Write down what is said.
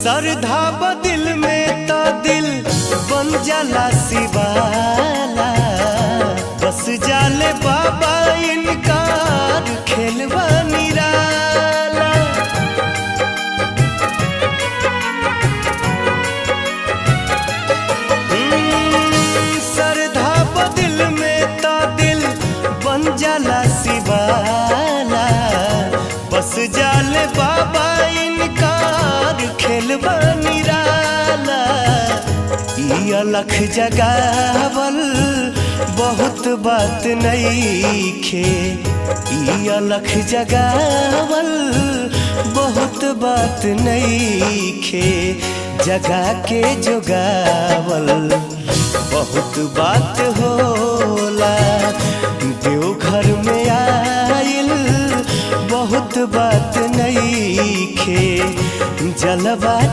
श्रद्धा बदिल में तो दिल बन जाला शिवाला, बस जाले बाबा इनकार खेलवा निराला। श्रद्धा बदिल में तो दिल बन जाला शिवाला, बस जाले बाबा इनकार खेलवा निराला। ई अलख जगावल बहुत बात नईखे, ई अलख जगावल बहुत बात नईखे, जगा के जोगावल बहुत बात होला। देवघर में आइल बहुत बात नईखे, जलवा